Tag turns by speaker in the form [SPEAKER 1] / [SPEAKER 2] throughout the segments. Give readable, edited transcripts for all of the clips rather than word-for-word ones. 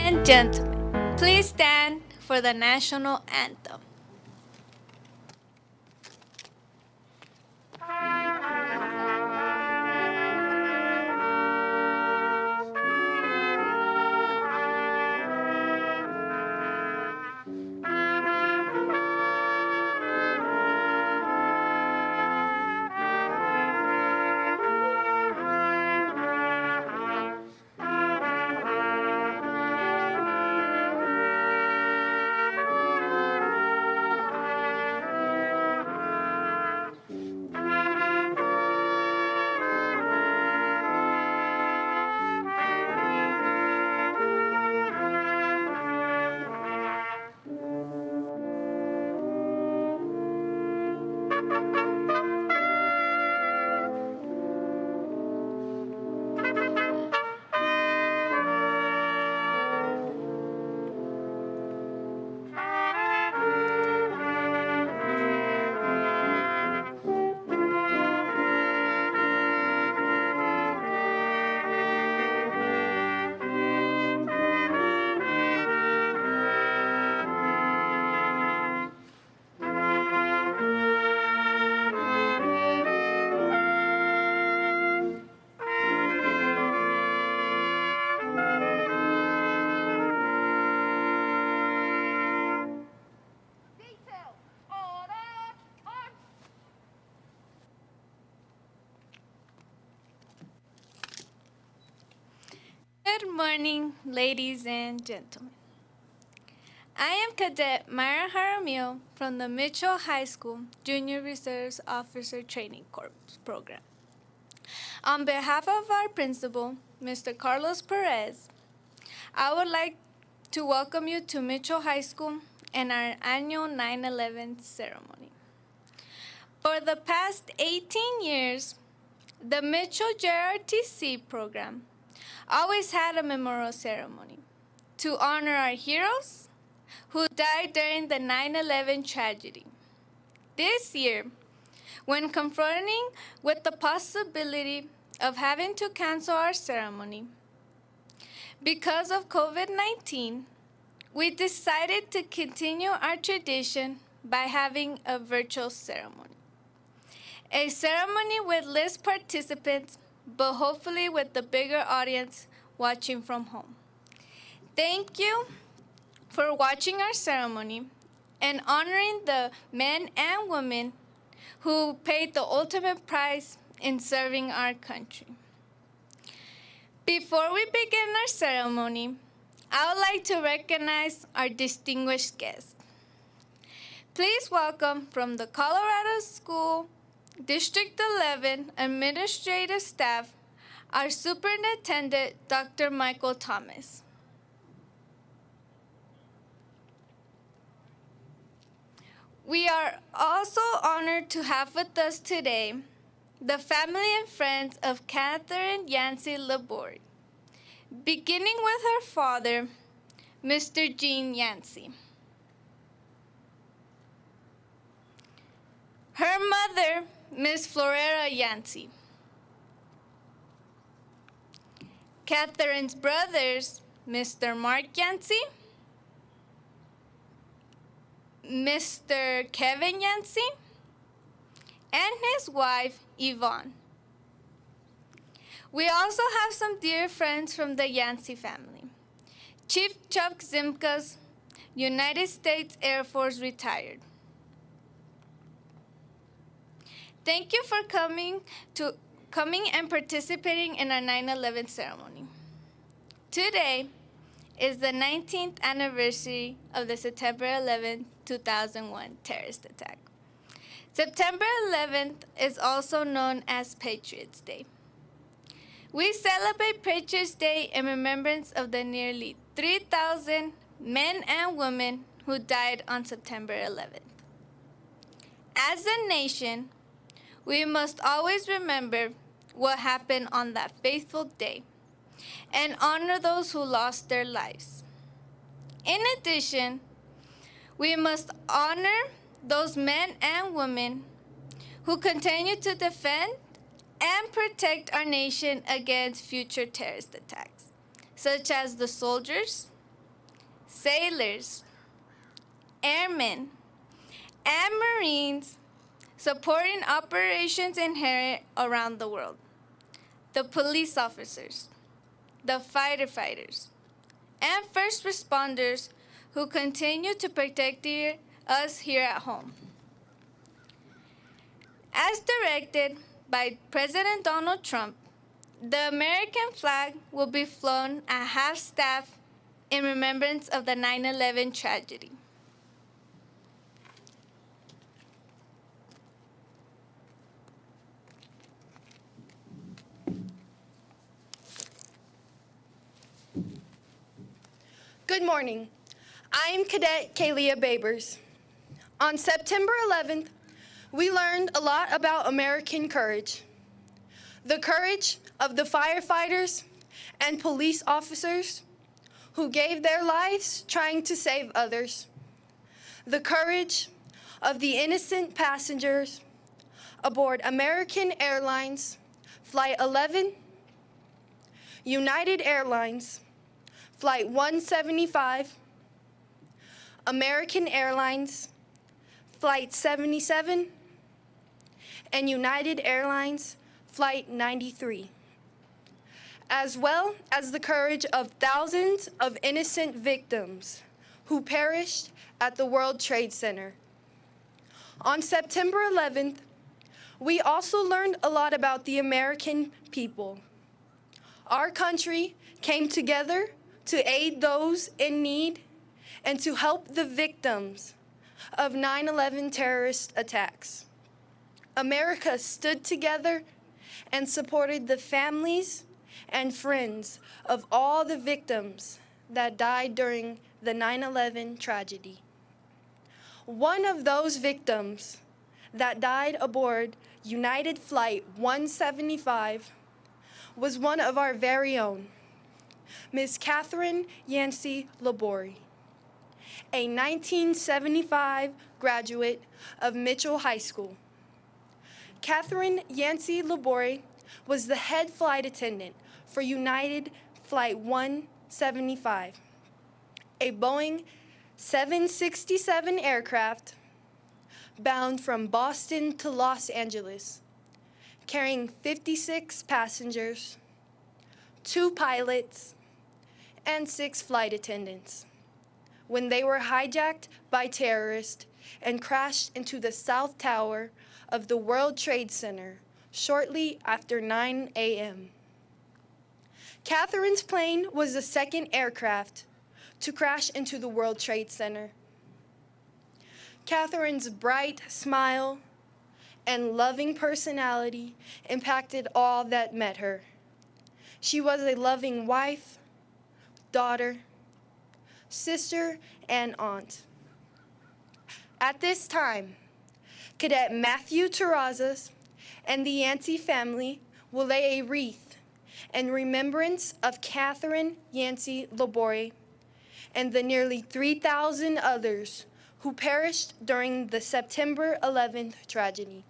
[SPEAKER 1] and gentlemen, please stand for the national anthem. Good morning, ladies and gentlemen. I am Cadet Myra Jaramillo from the Mitchell High School Junior Reserves Officer Training Corps program. On behalf of our principal, Mr. Carlos Perez, I would like to welcome you to Mitchell High School and our annual 9/11 ceremony. For the past 18 years, the Mitchell JROTC program always had a memorial ceremony to honor our heroes who died during the 9/11 tragedy. This year, when confronting with the possibility of having to cancel our ceremony because of COVID-19, we decided to continue our tradition by having a virtual ceremony. A ceremony with less participants, but hopefully with the bigger audience watching from home. Thank you for watching our ceremony and honoring the men and women who paid the ultimate price in serving our country. Before we begin our ceremony, I would like to recognize our distinguished guests. Please welcome from the Colorado School District 11 administrative staff, our Superintendent, Dr. Michael Thomas. We are also honored to have with us today the family and friends of Katherine Yancey Labore, beginning with her father, Mr. Gene Yancey. Her mother, Ms. Florera Yancey. Katherine's brothers, Mr. Mark Yancey, Mr. Kevin Yancey, and his wife, Yvonne. We also have some dear friends from the Yancey family. Chief Chuck Zimkas, United States Air Force retired. Thank you for coming and participating in our 9/11 ceremony. Today is the 19th anniversary of the September 11, 2001 terrorist attack. September 11th is also known as Patriots Day. We celebrate Patriots Day in remembrance of the nearly 3,000 men and women who died on September 11th. As a nation, we must always remember what happened on that fateful day and honor those who lost their lives. In addition, we must honor those men and women who continue to defend and protect our nation against future terrorist attacks, such as the soldiers, sailors, airmen, and Marines supporting operations inherent around the world, the police officers, the firefighters, and first responders who continue to protect us here at home. As directed by President Donald Trump, the American flag will be flown at half-staff in remembrance of the 9/11 tragedy.
[SPEAKER 2] Good morning. I am Cadet Kalia Babers. On September 11th, we learned a lot about American courage. The courage of the firefighters and police officers who gave their lives trying to save others. The courage of the innocent passengers aboard American Airlines Flight 11, United Airlines Flight 175, American Airlines Flight 77, and United Airlines Flight 93, as well as the courage of thousands of innocent victims who perished at the World Trade Center. On September 11th, we also learned a lot about the American people. Our country came together to aid those in need and to help the victims of 9/11 terrorist attacks. America stood together and supported the families and friends of all the victims that died during the 9/11 tragedy. One of those victims that died aboard United Flight 175 was one of our very own, Ms. Katherine Yancey Labore, a 1975 graduate of Mitchell High School. Katherine Yancey Labore was the head flight attendant for United Flight 175, a Boeing 767 aircraft bound from Boston to Los Angeles, carrying 56 passengers, 2 pilots, and 6 flight attendants, when they were hijacked by terrorists and crashed into the South Tower of the World Trade Center shortly after 9 a.m. Katherine's plane was the second aircraft to crash into the World Trade Center. Katherine's bright smile and loving personality impacted all that met her. She was a loving wife, daughter, sister, and aunt. At this time, Cadet Matthew Terrazas and the Yancey family will lay a wreath in remembrance of Katherine Yancey Labore and the nearly 3,000 others who perished during the September 11th tragedy.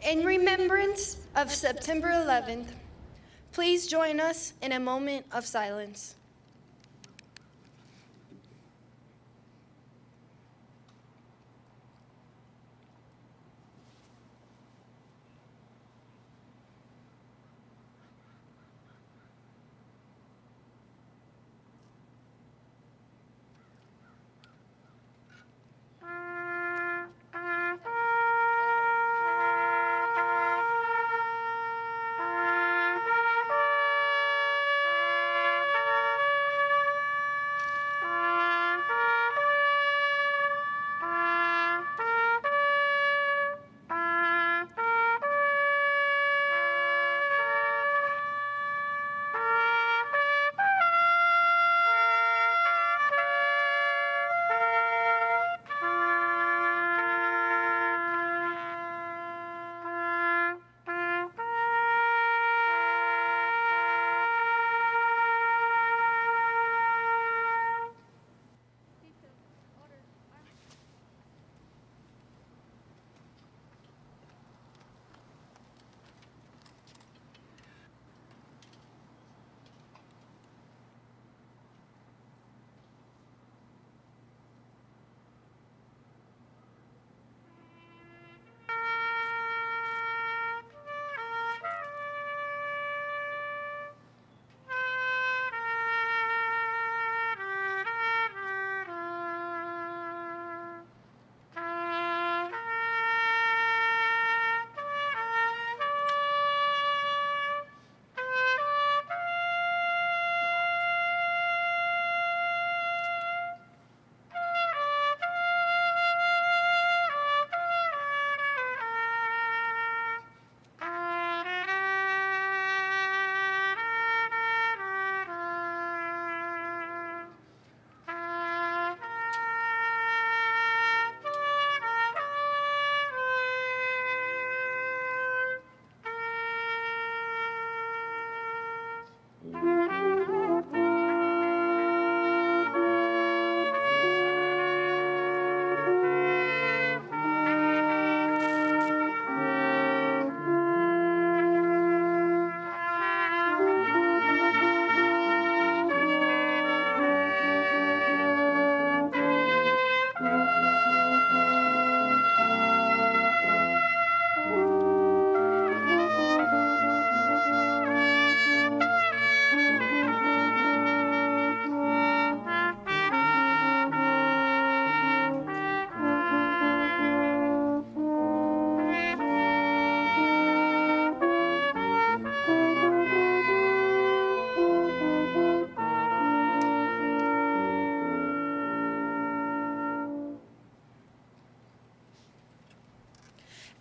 [SPEAKER 2] In remembrance of September 11th, please join us in a moment of silence.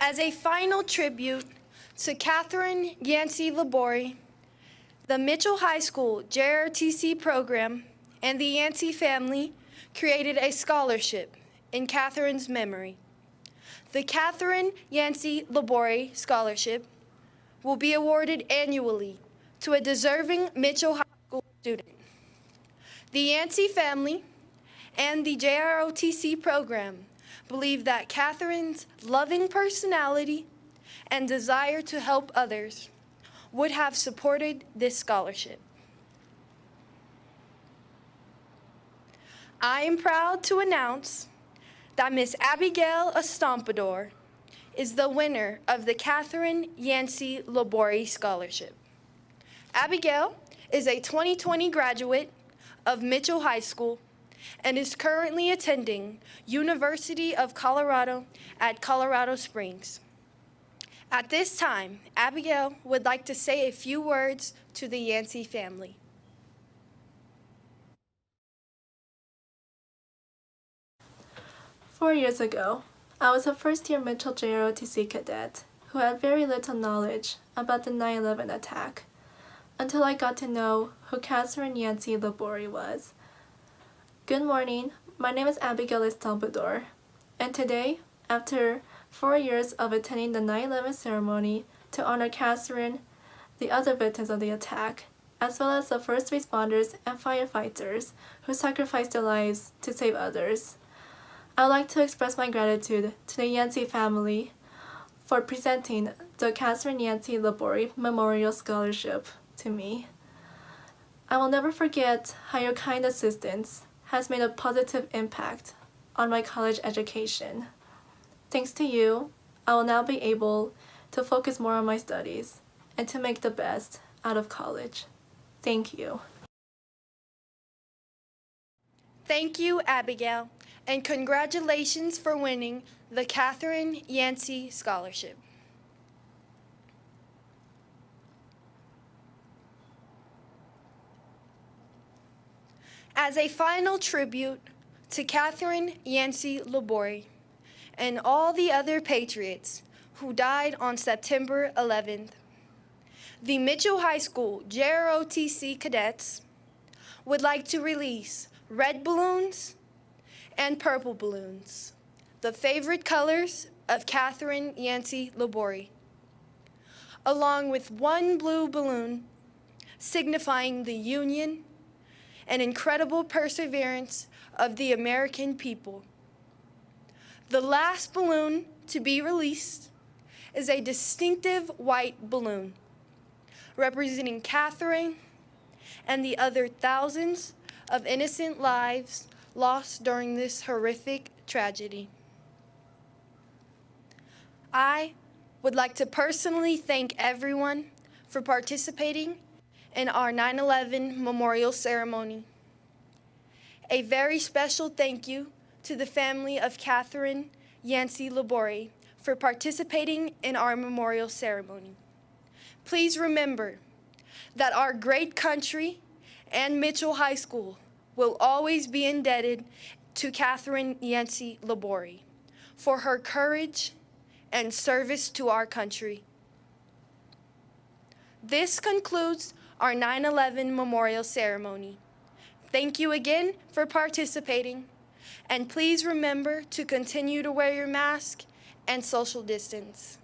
[SPEAKER 2] As a final tribute to Katherine Yancey Labore, the Mitchell High School JROTC program and the Yancey family created a scholarship in Katherine's memory. The Katherine Yancey Labore Scholarship will be awarded annually to a deserving Mitchell High School student. The Yancey family and the JROTC program believe that Katherine's loving personality and desire to help others would have supported this scholarship. I am proud to announce that Miss Abigail Estampador is the winner of the Katherine Yancey Labore Scholarship. Abigail is a 2020 graduate of Mitchell High School and is currently attending University of Colorado at Colorado Springs. At this time, Abigail would like to say a few words to the Yancey family.
[SPEAKER 3] Four years ago, I was a first-year Mitchell JROTC cadet who had very little knowledge about the 9/11 attack until I got to know who Katherine Yancey Labore was. Good morning, my name is Abigail Estampador, and today, after 4 years of attending the 9/11 ceremony to honor Katherine, the other victims of the attack, as well as the first responders and firefighters who sacrificed their lives to save others, I would like to express my gratitude to the Yancey family for presenting the Katherine Yancey Labore Memorial Scholarship to me. I will never forget how your kind assistance has made a positive impact on my college education. Thanks to you, I will now be able to focus more on my studies and to make the best out of college. Thank you.
[SPEAKER 2] Thank you, Abigail, and congratulations for winning the Katherine Yancey Scholarship. As a final tribute to Katherine Yancey Labore and all the other Patriots who died on September 11th, the Mitchell High School JROTC cadets would like to release red balloons and purple balloons, the favorite colors of Katherine Yancey Labore, along with one blue balloon signifying the union and incredible perseverance of the American people. The last balloon to be released is a distinctive white balloon representing Katherine and the other thousands of innocent lives lost during this horrific tragedy. I would like to personally thank everyone for participating in our 9/11 memorial ceremony. A very special thank you to the family of Katherine Yancey Labore for participating in our memorial ceremony. Please remember that our great country and Mitchell High School will always be indebted to Katherine Yancey Labore for her courage and service to our country. This concludes our 9/11 memorial ceremony. Thank you again for participating, and please remember to continue to wear your mask and social distance.